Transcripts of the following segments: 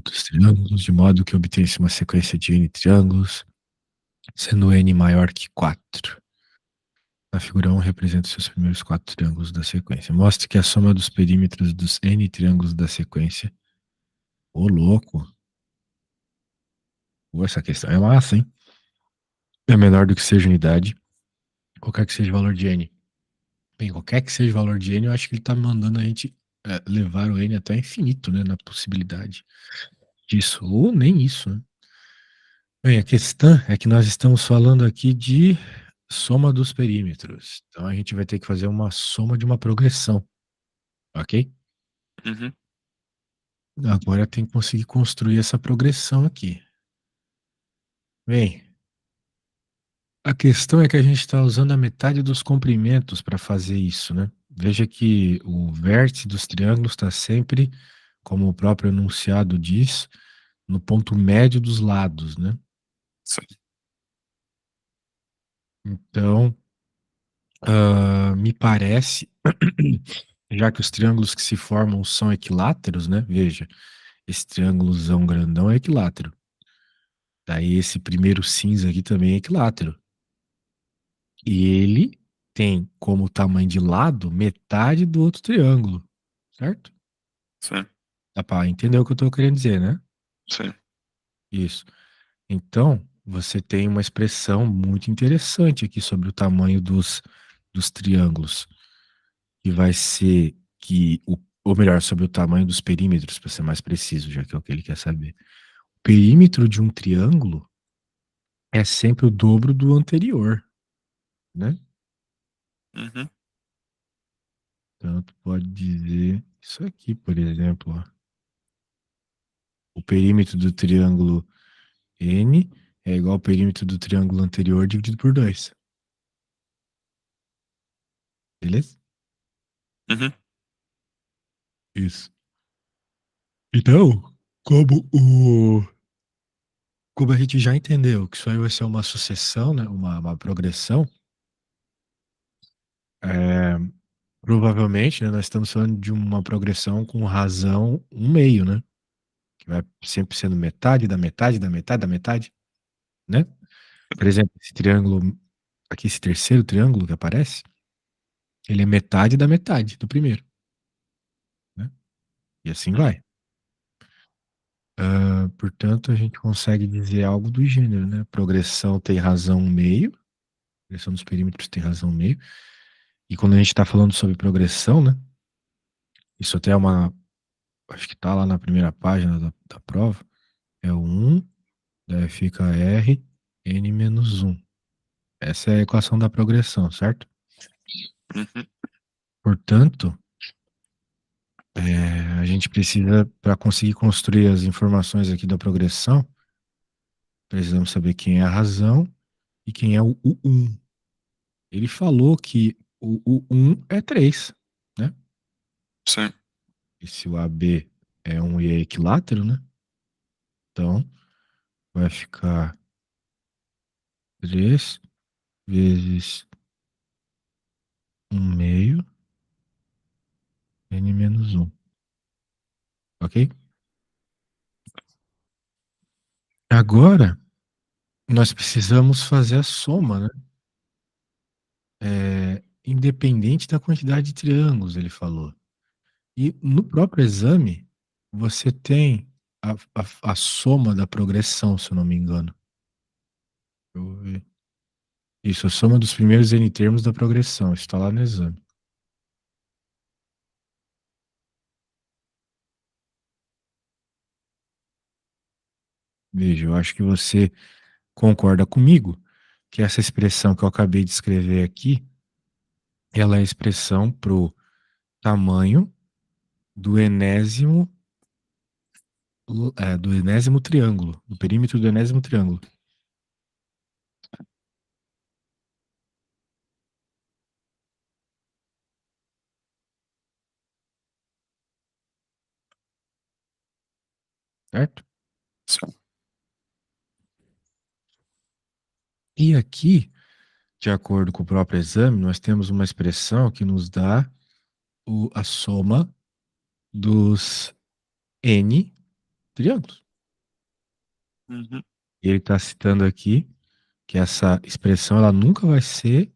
outros triângulos, de modo que obtenha-se uma sequência de n triângulos, sendo n maior que 4. A figura 1 representa os seus primeiros 4 triângulos da sequência. Mostre que a soma dos perímetros dos n triângulos da sequência. Ô, louco! Pô, essa questão é massa, hein? É menor do que seja unidade, qualquer que seja o valor de n. Bem, qualquer que seja o valor de n, eu acho que ele tá mandando a gente levar o n até infinito, né? Na possibilidade disso. Ou nem isso, né? Bem, a questão é que nós estamos falando aqui de soma dos perímetros. Então a gente vai ter que fazer uma soma de uma progressão, ok? Uhum. Agora tem que conseguir construir essa progressão aqui. Bem, a questão é que a gente está usando a metade dos comprimentos para fazer isso, né? Veja que o vértice dos triângulos está sempre, como o próprio enunciado diz, no ponto médio dos lados, né? Sim. Então, me parece, já que os triângulos que se formam são equiláteros, né? Veja, esse triângulozão grandão é equilátero. Daí esse primeiro cinza aqui também é equilátero. E ele tem como tamanho de lado metade do outro triângulo, certo? Sim. Dá pra entender o que eu tô querendo dizer, né? Sim. Isso. Então, você tem uma expressão muito interessante aqui sobre o tamanho dos triângulos, que vai ser que, ou melhor, sobre o tamanho dos perímetros, para ser mais preciso, já que é o que ele quer saber. O perímetro de um triângulo é sempre o dobro do anterior, né? Uhum. Então, tu pode dizer isso aqui, por exemplo, ó. O perímetro do triângulo N é igual ao perímetro do triângulo anterior dividido por 2. Beleza? Uhum. Isso. Então, como a gente já entendeu que isso aí vai ser uma sucessão, né? Uma progressão, é, provavelmente, né, nós estamos falando de uma progressão com razão 1/2, né? Que vai sempre sendo metade da metade da metade da metade, né? Por exemplo, esse triângulo, aqui, esse terceiro triângulo que aparece, ele é metade da metade do primeiro, né? E assim Uhum. vai. Portanto, a gente consegue dizer algo do gênero, né? Progressão tem razão 1/2, progressão dos perímetros tem razão 1/2. E quando a gente está falando sobre progressão, né? Isso até é acho que tá lá na primeira página da prova, é o 1, daí fica R, N menos 1. Essa é a equação da progressão, certo? Uhum. Portanto, a gente precisa, para conseguir construir as informações aqui da progressão, precisamos saber quem é a razão e quem é o 1. Ele falou que o 1 é 3, né? Sim. E se o AB é 1 e é equilátero, né? Então, vai ficar 3 vezes 1/2 N menos 1. Ok? Agora, nós precisamos fazer a soma, né? Independente da quantidade de triângulos, ele falou. E no próprio exame, você tem a soma da progressão, se eu não me engano. Deixa eu ver. Isso, a soma dos primeiros N termos da progressão. Isso está lá no exame. Veja, eu acho que você concorda comigo que essa expressão que eu acabei de escrever aqui, ela é a expressão para o tamanho do do enésimo triângulo, do perímetro do enésimo triângulo. Certo? Sim. E aqui, de acordo com o próprio exame, nós temos uma expressão que nos dá a soma dos N triângulos. Uhum. E ele está citando aqui que essa expressão ela nunca vai ser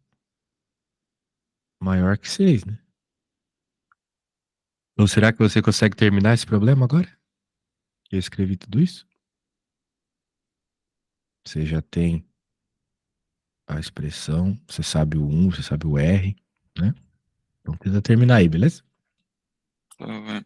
maior que 6, né? Ou será que você consegue terminar esse problema agora? Eu escrevi tudo isso? Você já tem a expressão, você sabe o um, você sabe o R, né? Então tenta terminar aí, beleza? Tá bem.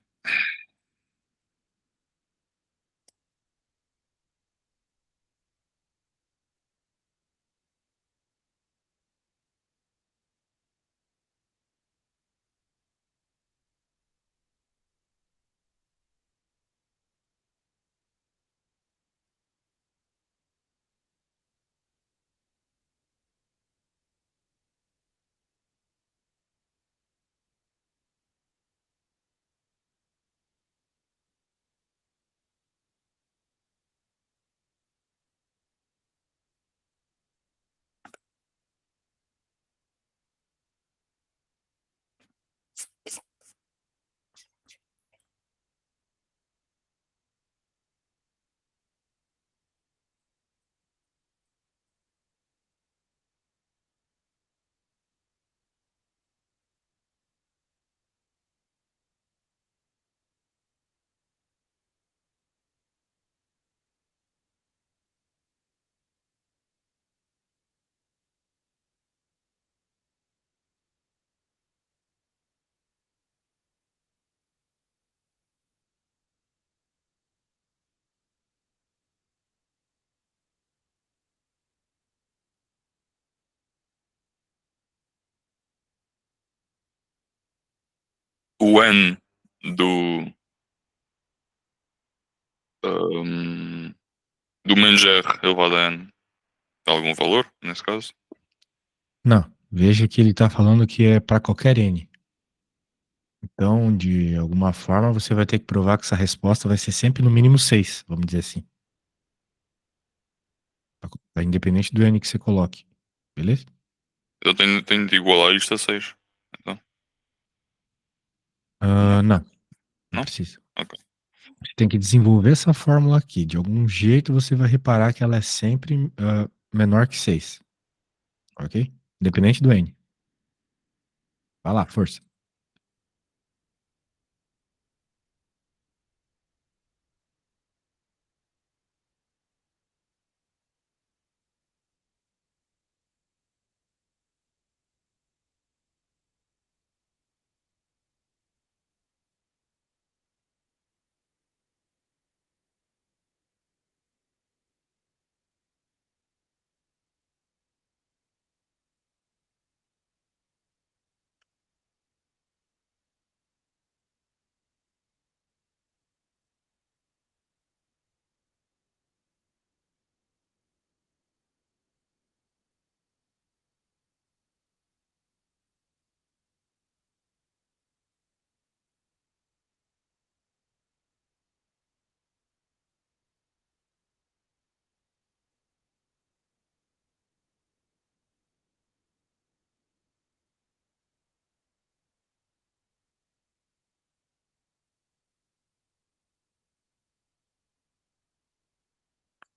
O N do, um, do menos R elevado a N tem algum valor, nesse caso? Não, veja que ele está falando que é para qualquer N. Então, de alguma forma, você vai ter que provar que essa resposta vai ser sempre no mínimo 6, vamos dizer assim. Tá independente do N que você coloque. Beleza? Eu tenho de igualar isto a 6. Então, não. Não, não Não? precisa. Ok. Você tem que desenvolver essa fórmula aqui. De algum jeito você vai reparar que ela é sempre menor que 6. Ok? Independente do N. Vai lá, força.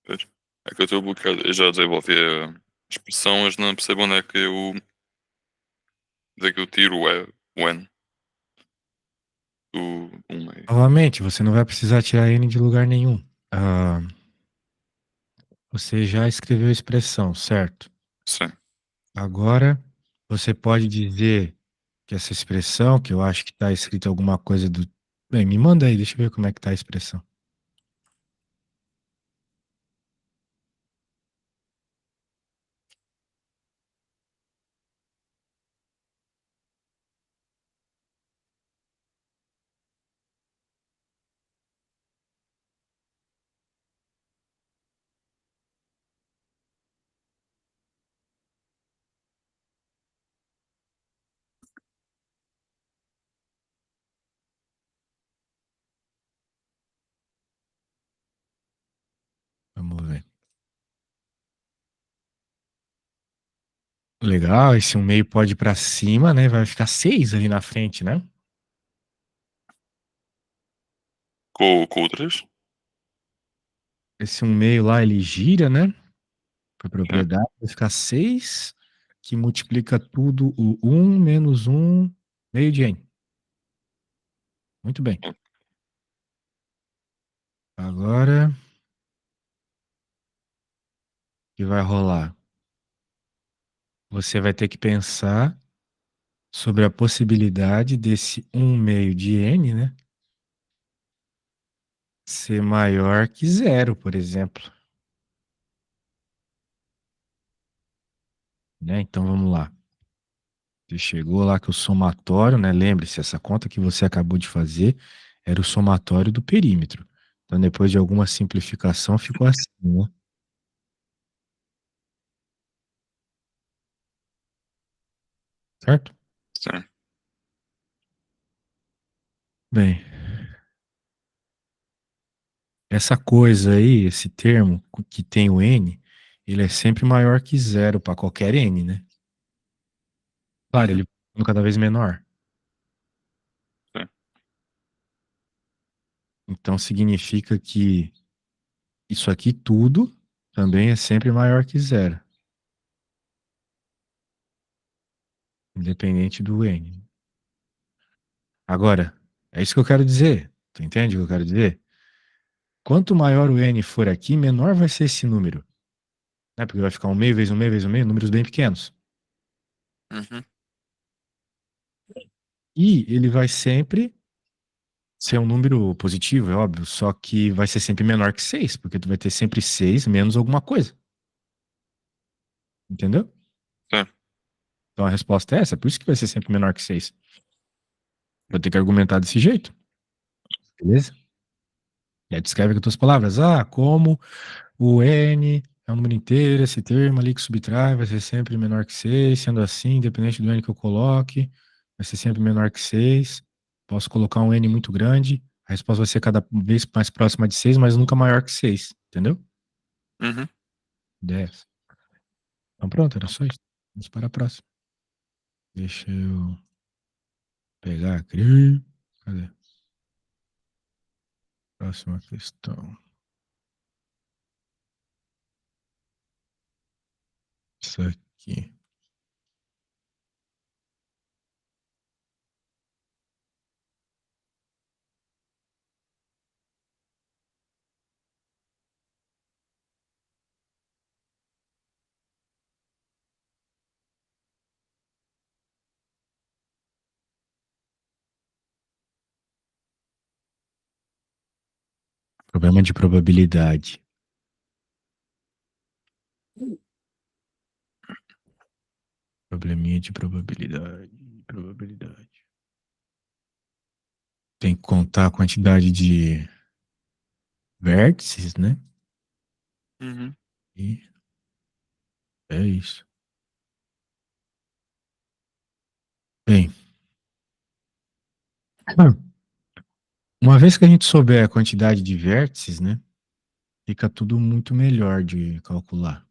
Pois. É que eu estou a bloquear. Eu já desenvolvi a expressão, mas não percebo onde é que eu tiro o N do 1 meio. Novamente, você não vai precisar tirar N de lugar nenhum. Ah, você já escreveu a expressão, certo? Sim. Agora, você pode dizer que essa expressão, que eu acho que está escrito alguma coisa do. Bem, me manda aí, deixa eu ver como é que tá a expressão. Vamos ver. Legal, esse um meio pode ir pra cima, né? Vai ficar 6 ali na frente, né? Com o 3? esse um meio lá, ele gira, né? Por Sim. propriedade, vai ficar 6 que multiplica tudo o um menos um meio de n. Muito bem. Agora, o que vai rolar? Você vai ter que pensar sobre a possibilidade desse um meio de n, né? Ser maior que zero, por exemplo. Né? Então vamos lá. Você chegou lá que o somatório, né? Lembre-se, essa conta que você acabou de fazer era o somatório do perímetro. Então, depois de alguma simplificação, ficou assim, né? Certo? Sim. Bem, essa coisa aí, esse termo que tem o n, ele é sempre maior que zero para qualquer n, né? Claro, Uhum. ele é cada vez menor. Sim. Então significa que isso aqui tudo também é sempre maior que zero, independente do n. Agora, é isso que eu quero dizer. Tu entende o que eu quero dizer? Quanto maior o n for aqui, menor vai ser esse número. Né? Porque vai ficar um meio vezes um meio vezes um meio, números bem pequenos. Uhum. E ele vai sempre ser um número positivo, é óbvio, só que vai ser sempre menor que 6, porque tu vai ter sempre 6 menos alguma coisa. Entendeu? Sim. Então a resposta é essa, por isso que vai ser sempre menor que 6. Vou ter que argumentar desse jeito, beleza? E aí descreve com as tuas palavras. Ah, como o n é um número inteiro, esse termo ali que subtrai vai ser sempre menor que 6, sendo assim, independente do n que eu coloque, vai ser sempre menor que 6. Posso colocar um n muito grande, a resposta vai ser cada vez mais próxima de 6, mas nunca maior que 6, entendeu? Uhum. 10. Então pronto, era só isso. Vamos para a próxima. Deixa eu pegar aqui. Cadê? Próxima questão. Isso aqui. Problema de probabilidade. Probleminha de probabilidade. Probabilidade. Tem que contar a quantidade de vértices, né? Uhum. E é isso. Bem, uma vez que a gente souber a quantidade de vértices, né? Fica tudo muito melhor de calcular.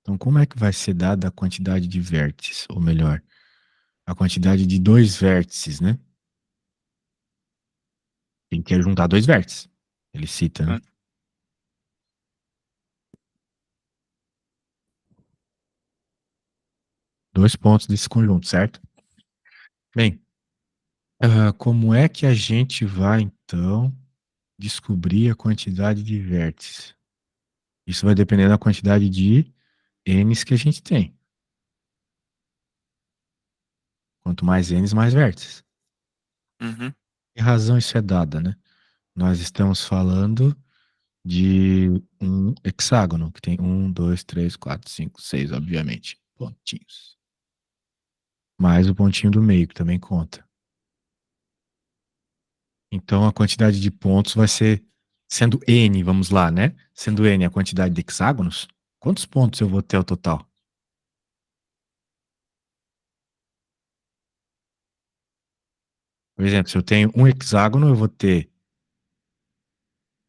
Então, como é que vai ser dada a quantidade de vértices? Ou melhor, a quantidade de dois vértices, né? Tem que juntar dois vértices. Ele cita, né? Sim. Dois pontos desse conjunto, certo? Bem, como é que a gente vai, então, descobrir a quantidade de vértices? Isso vai depender da quantidade de n's que a gente tem. Quanto mais n's, mais vértices. Uhum. Que razão isso é dada, né? Nós estamos falando de um hexágono, que tem um, dois, três, quatro, cinco, seis, obviamente, pontinhos. Mais o pontinho do meio, que também conta. Então, a quantidade de pontos vai ser, sendo n, vamos lá, né? Sendo n a quantidade de hexágonos, quantos pontos eu vou ter ao total? Por exemplo, se eu tenho um hexágono, eu vou ter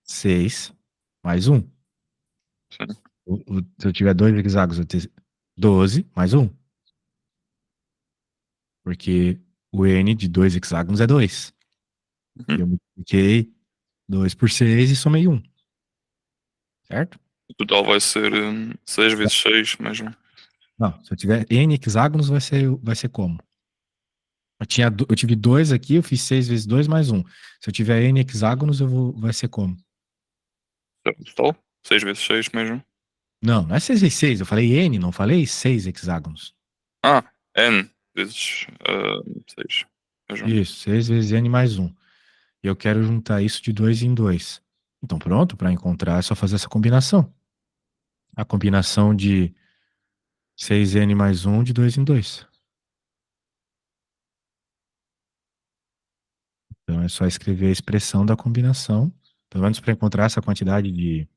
6 mais um. Sim. Se eu tiver dois hexágonos, eu vou ter 12 mais um. Porque o n de dois hexágonos é 2. E Uhum. eu multipliquei 2 por 6 e somei um. certo? O total vai ser 6 vezes 6 mais um. Não, se eu tiver N hexágonos, vai ser como? Eu tive dois aqui, eu fiz 6 vezes 2 mais um. Se eu tiver N hexágonos, vai ser como? Certo, total? 6 vezes 6 mais um. Não é 6 vezes 6, eu falei N, não falei 6 hexágonos. Ah, N vezes 6 mais um. Isso, 6 vezes N mais um. E eu quero juntar isso de 2 em 2. Então, pronto, para encontrar é só fazer essa combinação. A combinação de 6N mais um de 2 em 2. Então, é só escrever a expressão da combinação, pelo menos para encontrar essa quantidade de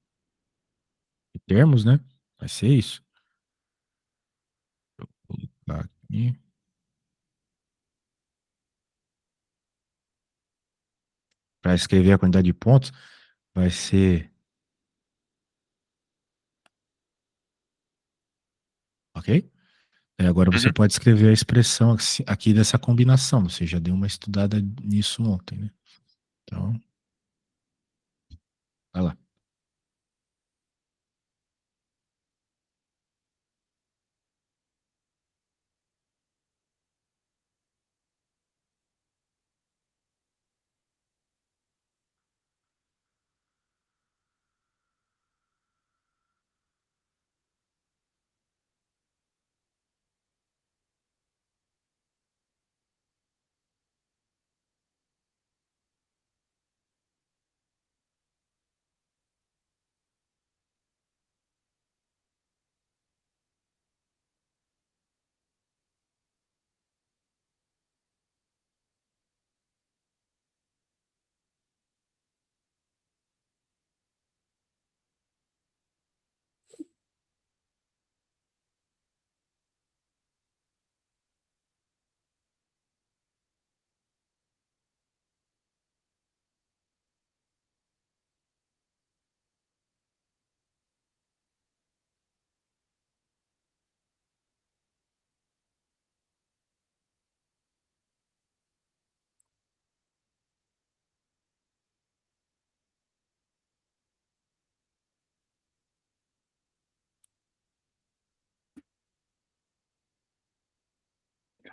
termos, né? Vai ser isso. Vou colocar aqui. Para escrever a quantidade de pontos, vai ser. Ok? Agora você Uhum. pode escrever a expressão aqui dessa combinação. Você já deu uma estudada nisso ontem, né? Então, vai lá.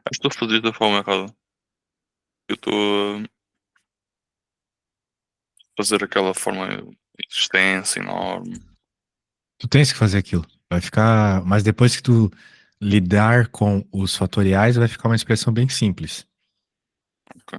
Acho que estou a fazer da forma errada. Eu estou a fazer aquela forma extensa, enorme. Tu tens que fazer aquilo. Vai ficar. Mas depois que tu lidar com os fatoriais, vai ficar uma expressão bem simples. Ok.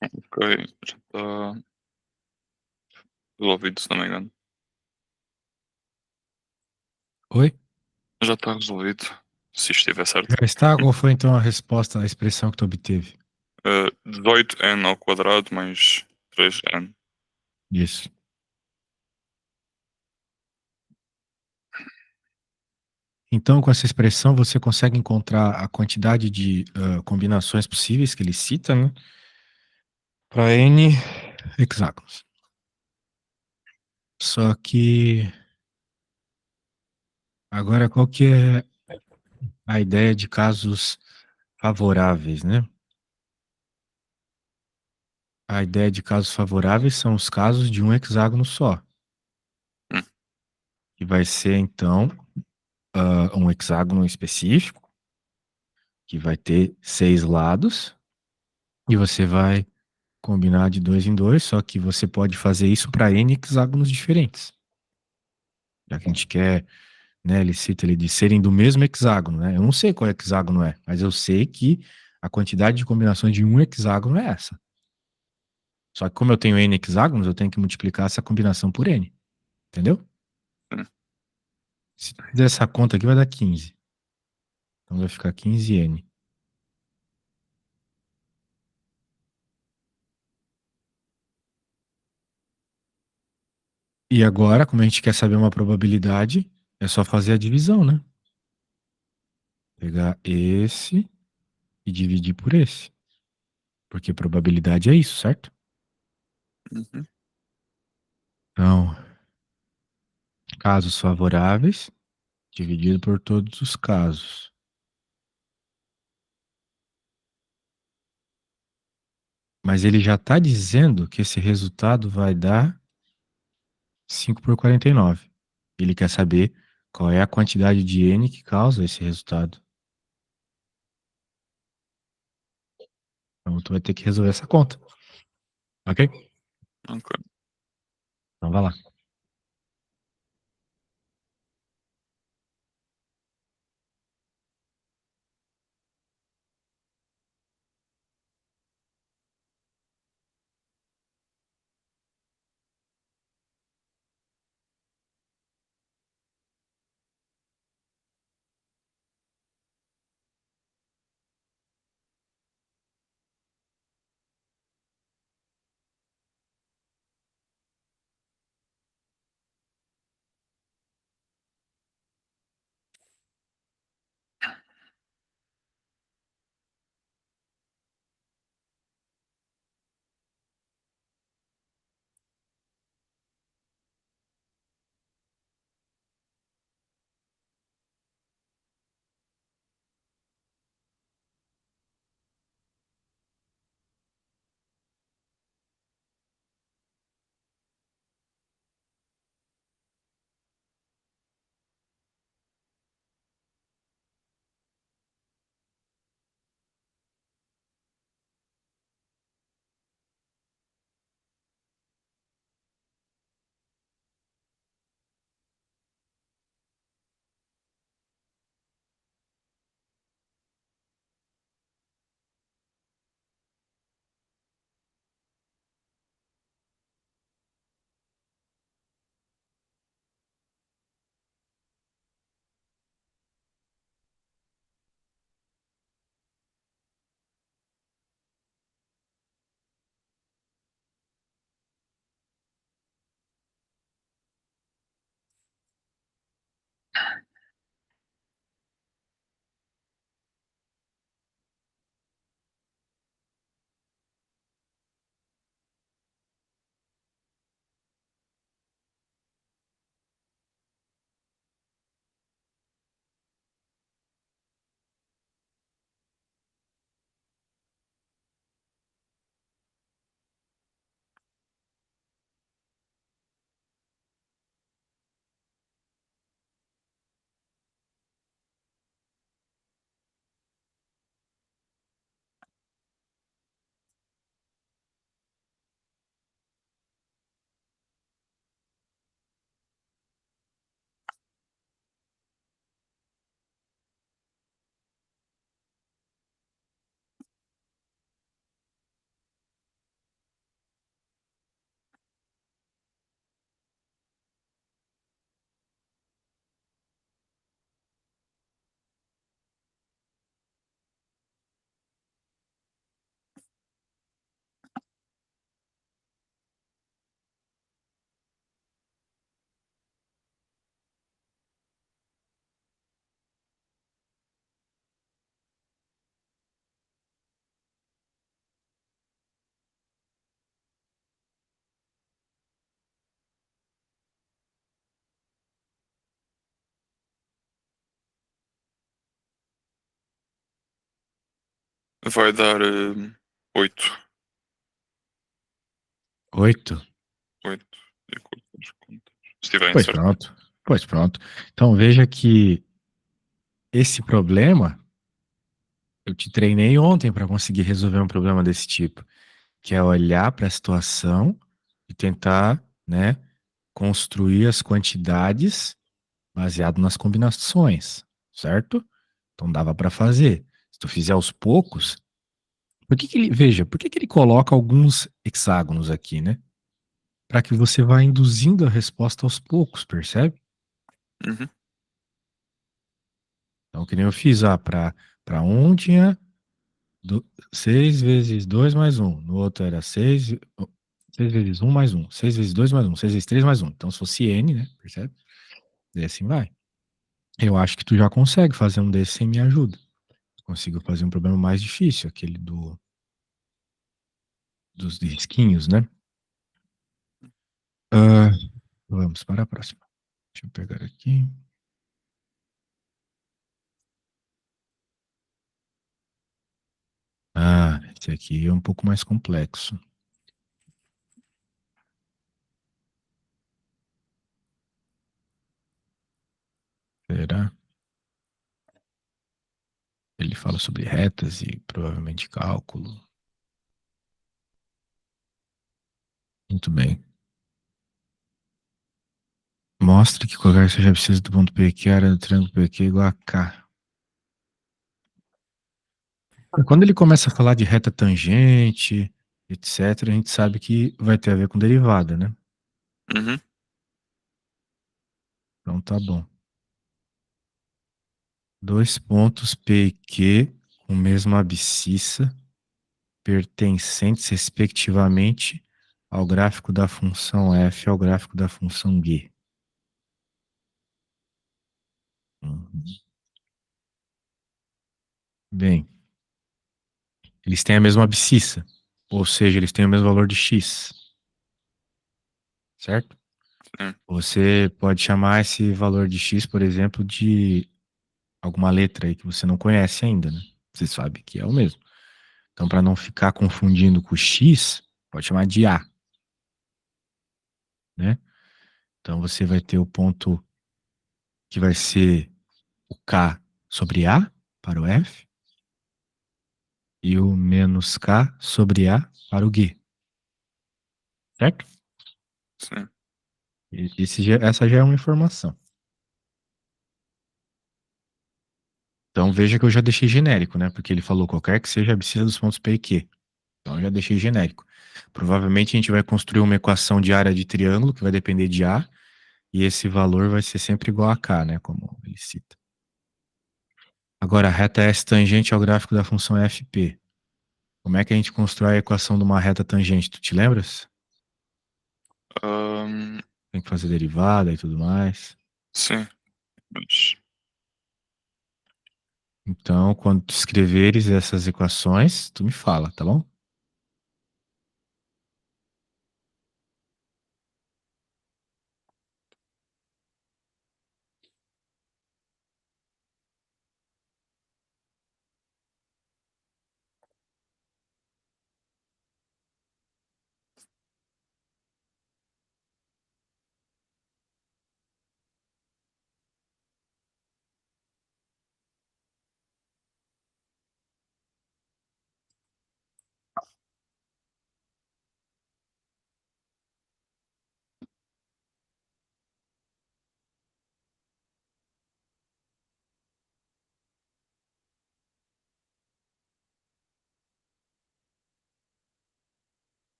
Ok, já está resolvido, se não me engano. Oi? Já está resolvido, se isto estiver certo. Já está? Qual foi então a resposta à expressão que tu obteve? 18n ao quadrado mais 3n. Isso. Então, com essa expressão, você consegue encontrar a quantidade de combinações possíveis que ele cita, né? Para N hexágonos. Só que agora qual que é a ideia de casos favoráveis, né? A ideia de casos favoráveis são os casos de um hexágono só, Hum, que vai ser então um hexágono específico, que vai ter 6 lados, e você vai combinar de dois em dois, só que você pode fazer isso para N hexágonos diferentes. Já que a gente quer, né, ele cita ele de serem do mesmo hexágono, né? Eu não sei qual hexágono é, mas eu sei que a quantidade de combinações de um hexágono é essa. Só que como eu tenho N hexágonos, eu tenho que multiplicar essa combinação por N, entendeu? hum. Se fizer essa conta aqui, vai dar 15. Então vai ficar 15N. E agora, como a gente quer saber uma probabilidade, é só fazer a divisão, né? Pegar esse e dividir por esse. Porque probabilidade é isso, certo? Uhum. Então, casos favoráveis, dividido por todos os casos. Mas ele já está dizendo que esse resultado vai dar 5 por 49. Ele quer saber qual é a quantidade de N que causa esse resultado. Então, tu vai ter que resolver essa conta. Ok? Ok. Então, vai lá. Vai dar 8. 8? 8, de acordo com as contas. Se estiverem Pois certo. pronto. Pois pronto. Então veja que esse problema eu te treinei ontem para conseguir resolver um problema desse tipo, que é olhar para a situação e tentar, né, construir as quantidades baseado nas combinações, certo? Então dava para fazer. Se tu fizer aos poucos, veja, por que que ele coloca alguns hexágonos aqui, né? Para que você vá induzindo a resposta aos poucos, percebe? Uhum. Então, que nem eu fiz, para um tinha 6 vezes 2 mais um. No outro era 6 vezes um mais um. 6 vezes 2 mais um. 6 vezes 3 mais um. Então, se fosse N, né? Percebe? E assim vai. Eu acho que tu já consegue fazer um desses sem minha ajuda. Consigo fazer um problema mais difícil, aquele dos risquinhos, né? Ah, vamos para a próxima. Deixa eu pegar aqui. Ah, esse aqui é um pouco mais complexo. Será? Ele fala sobre retas e provavelmente cálculo. Muito bem. Mostre que qualquer seja abscissa do ponto PQ, a área do triângulo PQ é igual a K. Quando ele começa a falar de reta tangente, etc., a gente sabe que vai ter a ver com derivada, né? Uhum. Então tá bom. Dois pontos P e Q com mesma abscissa, pertencentes respectivamente ao gráfico da função f e ao gráfico da função g. Uhum. Bem, eles têm a mesma abscissa, ou seja, eles têm o mesmo valor de x, certo? Sim. Você pode chamar esse valor de x, por exemplo, de alguma letra aí que você não conhece ainda, né? Você sabe que é o mesmo. Então, para não ficar confundindo com x, pode chamar de a, né? Então, você vai ter o ponto que vai ser o k sobre a para o f e o menos k sobre a para o g, certo? Sim. Essa já é uma informação. Então, veja que eu já deixei genérico, né? Porque ele falou qualquer que seja a abscissa dos pontos P e Q. Então, eu já deixei genérico. Provavelmente a gente vai construir uma equação de área de triângulo que vai depender de A, e esse valor vai ser sempre igual a K, né? Como ele cita. Agora, a reta S tangente ao gráfico da função FP. Como é que a gente constrói a equação de uma reta tangente? Tu te lembras? Tem que fazer derivada e tudo mais. Sim. Mas, Então, quando tu escreveres essas equações, tu me fala, tá bom?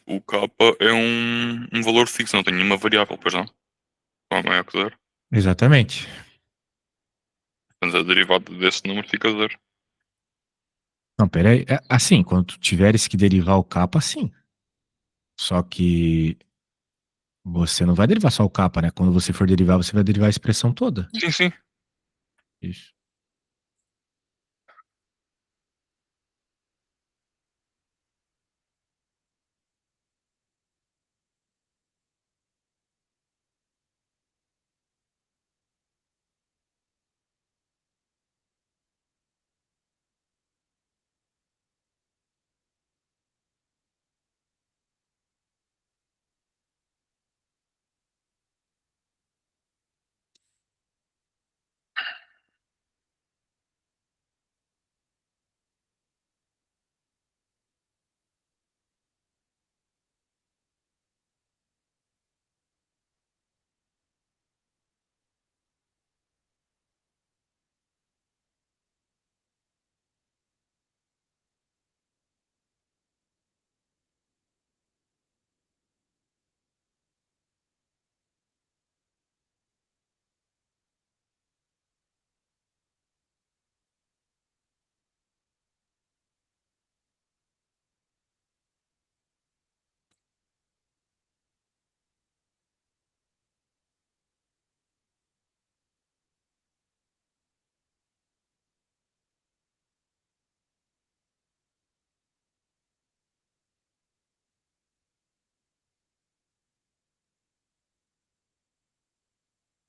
o K é um valor fixo, não tem nenhuma variável, pois não? Qual é maior que zero? Exatamente. Portanto, a derivada desse número fica zero. Não, pera aí. Assim, quando tu tiveres que derivar o kappa, sim. Só que você não vai derivar só o kappa, né? Quando você for derivar, você vai derivar a expressão toda. Sim, sim. Isso.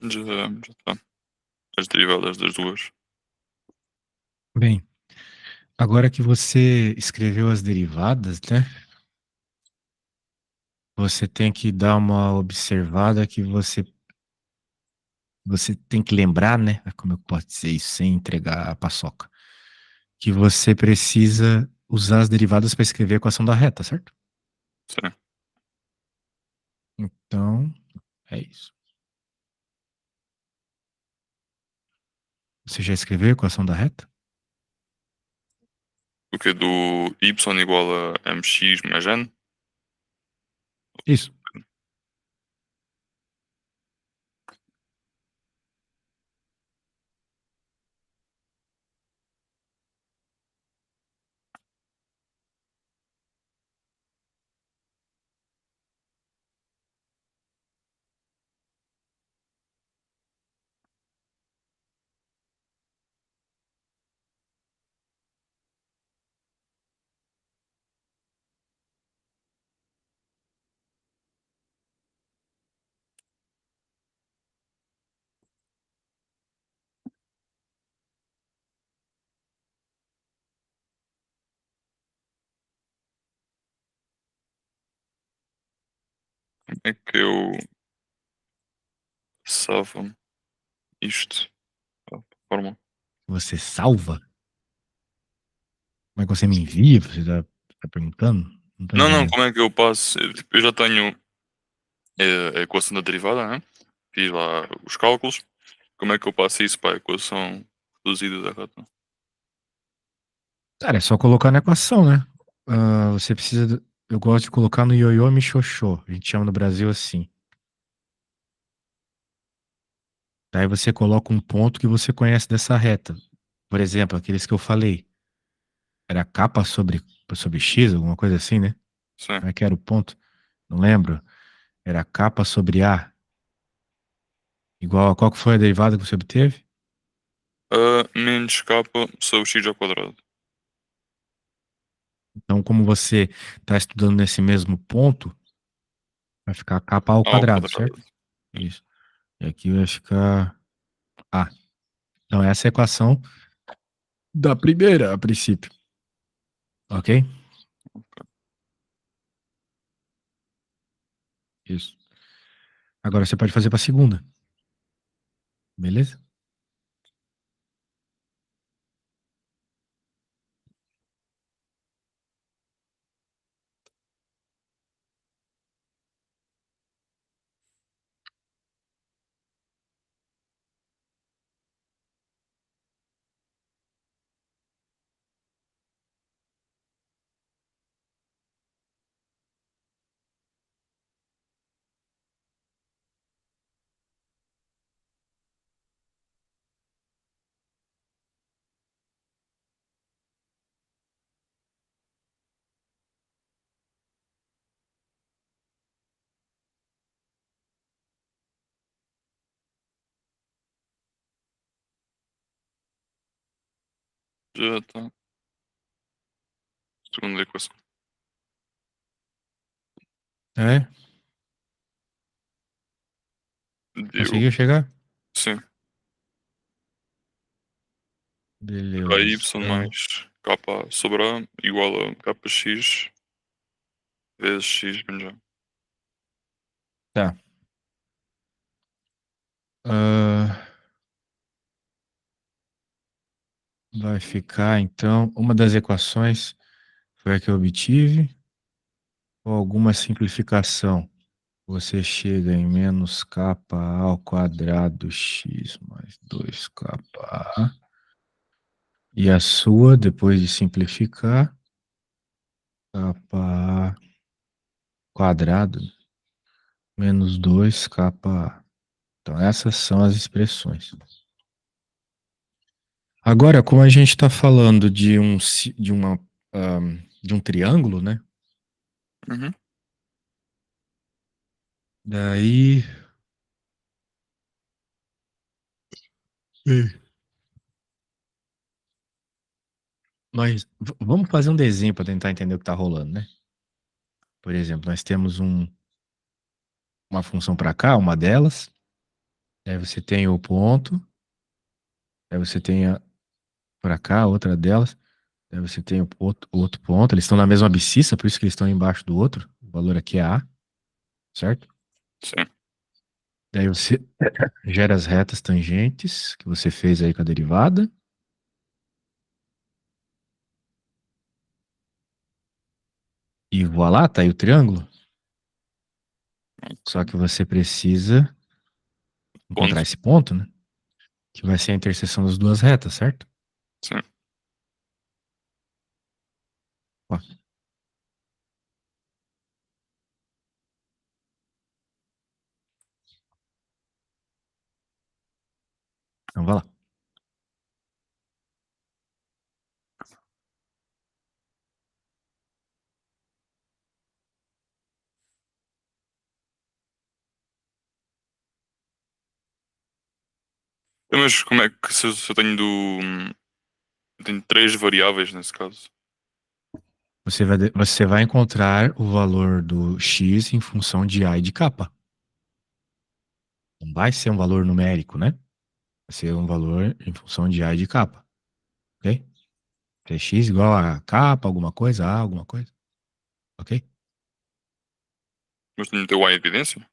Já tá. As derivadas das duas. Bem, agora que você escreveu as derivadas, né? Você tem que dar uma observada que você tem que lembrar, né? Como eu posso dizer isso sem entregar a paçoca? Que você precisa usar as derivadas para escrever a equação da reta, certo? Sim. Então, é isso. Você já escreveu a equação da reta? O que do y igual a mx mais n? Isso. É que eu salvo isto. Forma. Você salva? Como é que você me envia? Você tá perguntando? Não tô Não, não, entendendo. como é que eu passo? Eu já tenho a equação da derivada, né? Fiz lá os cálculos. Como é que eu passo isso para a equação reduzida da reta? Cara, é só colocar na equação, né? Você precisa. Eu gosto de colocar no ioiô michiochô. A gente chama no Brasil assim. Daí você coloca um ponto que você conhece dessa reta. Por exemplo, aqueles que eu falei. Era capa sobre X, alguma coisa assim, né? Sim. Como é que era o ponto? Não lembro. Era capa sobre A. Igual a qual que foi a derivada que você obteve? A menos k sobre x ao quadrado. Então, como você está estudando nesse mesmo ponto, vai ficar capa ao Ao quadrado, quadrado. certo? Isso. E aqui vai ficar A. Então, essa é a equação da primeira, a princípio. Ok? Isso. Agora você pode fazer para a segunda. Beleza? Já está. Segunda equação. É? Deu. Conseguiu chegar? Sim. KY Beleza. mais K sobre A igual a KX vezes X menos A. Tá. Ah, vai ficar, então, uma das equações foi a que eu obtive, ou alguma simplificação. Você chega em menos capa ao quadrado x mais 2 kA. E a sua, depois de simplificar, capa quadrado menos 2 kA. Então, essas são as expressões. Agora, como a gente está falando de um triângulo, né? Uhum. Daí. Hum. Vamos fazer um desenho para tentar entender o que está rolando, né? Por exemplo, nós temos uma função para cá, uma delas. Aí você tem o ponto. Aí você tem para cá, outra delas. Aí você tem o outro ponto. Eles estão na mesma abscissa, por isso que eles estão embaixo do outro. O valor aqui é A, certo? Sim. Daí você gera as retas tangentes que você fez aí com a derivada. E voilá, tá aí o triângulo. Só que você precisa encontrar Ponto. esse ponto, né? Que vai ser a interseção das duas retas, certo? Sim. Ó, então vai lá. Mas como é que se eu tenho eu tenho três variáveis nesse caso? Você vai encontrar o valor do x em função de A e de K. Não vai ser um valor numérico, né? Vai ser um valor em função de A e de K. Ok? Se é x igual a K, alguma coisa, A, alguma coisa. Ok? Mas tenho que ter o A em evidência?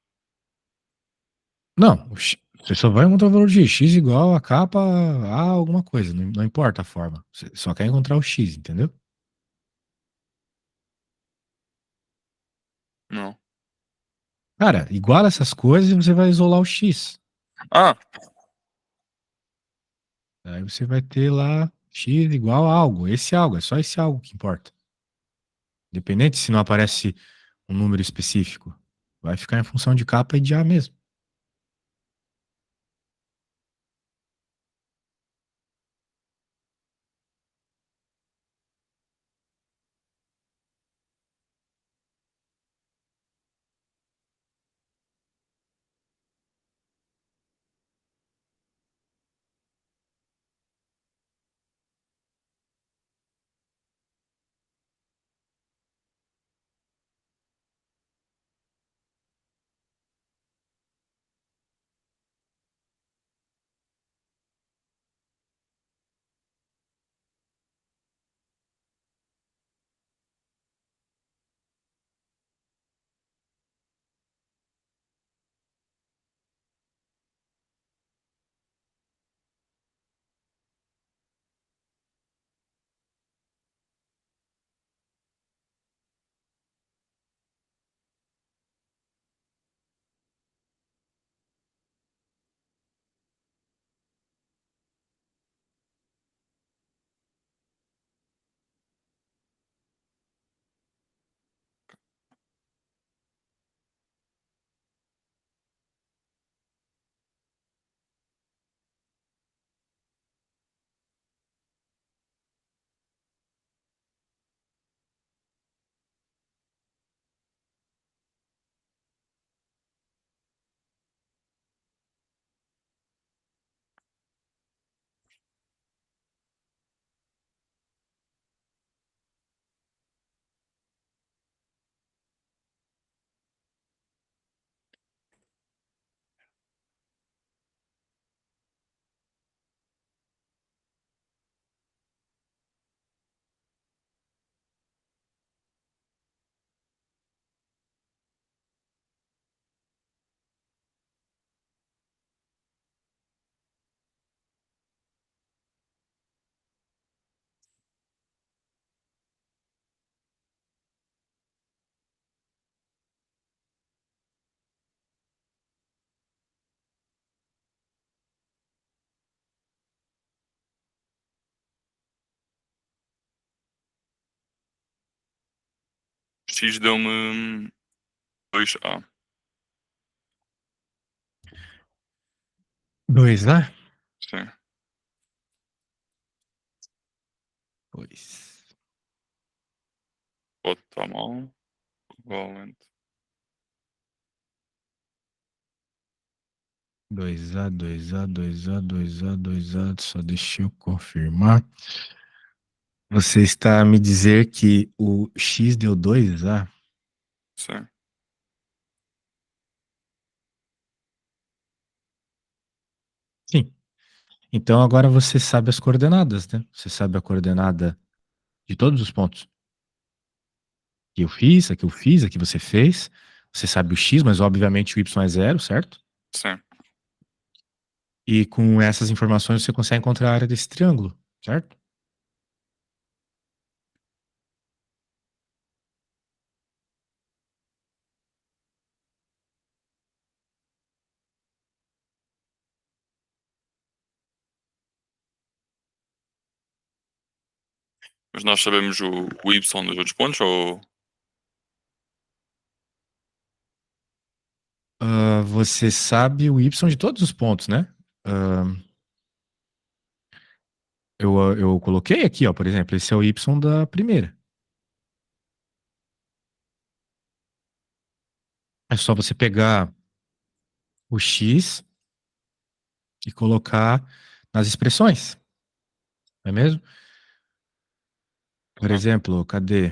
Não, você só vai encontrar o valor de x igual a K, A, alguma coisa. Não, não importa a forma. Você só quer encontrar o x, entendeu? Não. Cara, iguala essas coisas e você vai isolar o x. Ah, Aí você vai ter lá x igual a algo. Esse algo, é só esse algo que importa. Independente se não aparece um número específico. Vai ficar em função de K e de A mesmo. X deu-me 2A. 2A? Sim. Pois. Pode estar mal. Provavelmente. 2A, 2A, 2A, 2A, 2A. Só deixa eu confirmar. Você está a me dizer que o X deu 2A? Sim. Sim. Então agora você sabe as coordenadas, né? Você sabe a coordenada de todos os pontos que eu fiz, a que eu fiz, a que você fez. Você sabe o X, mas obviamente o Y é zero, certo? Sim. E com essas informações você consegue encontrar a área desse triângulo, certo? Mas nós sabemos o Y dos outros pontos ou. Você sabe o Y de todos os pontos, né? Ah, eu coloquei aqui, ó, por exemplo, esse é o Y da primeira. É só você pegar o X e colocar nas expressões, não é mesmo? Por Sim. exemplo, cadê?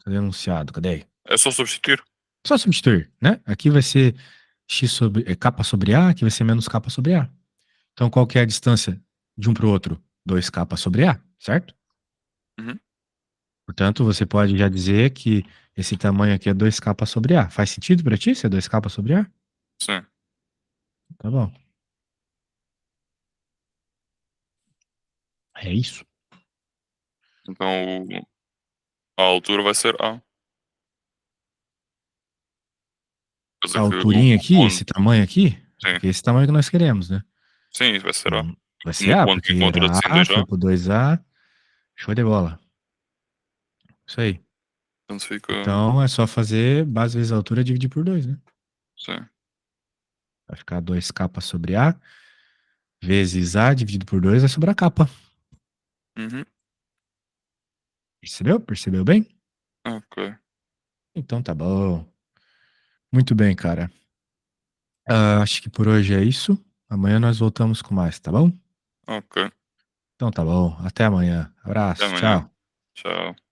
Cadê o enunciado? Cadê? É só substituir? Só substituir, né? Aqui vai ser x sobre capa sobre A, aqui vai ser menos capa sobre A. Então, qual que é a distância de um para o outro? 2 capa sobre A, certo? Uhum. Portanto, você pode já dizer que esse tamanho aqui é 2 capa sobre A. Faz sentido para ti ser 2 capa sobre A? Sim. Tá bom. É isso. Então a altura vai ser A. Quer A dizer que o alturinha aqui, ponto. esse tamanho aqui, Sim. porque esse tamanho que nós queremos, né? Sim, vai ser A. Então, vai ser No A, ponto porque encontra-se em era A, 2A. foi pro 2A, show de bola. Isso aí. Portanto fica. Então, é só fazer base vezes altura dividir por 2, né? Sim. Vai ficar 2 capa sobre A, vezes A dividido por 2 vai sobrar capa. Uhum. Percebeu? Percebeu bem? Ok. Então tá bom. Muito bem, cara. Acho que por hoje é isso. Amanhã nós voltamos com mais, tá bom? Ok. Então tá bom. Até amanhã. Até Abraço. amanhã. Tchau. Tchau.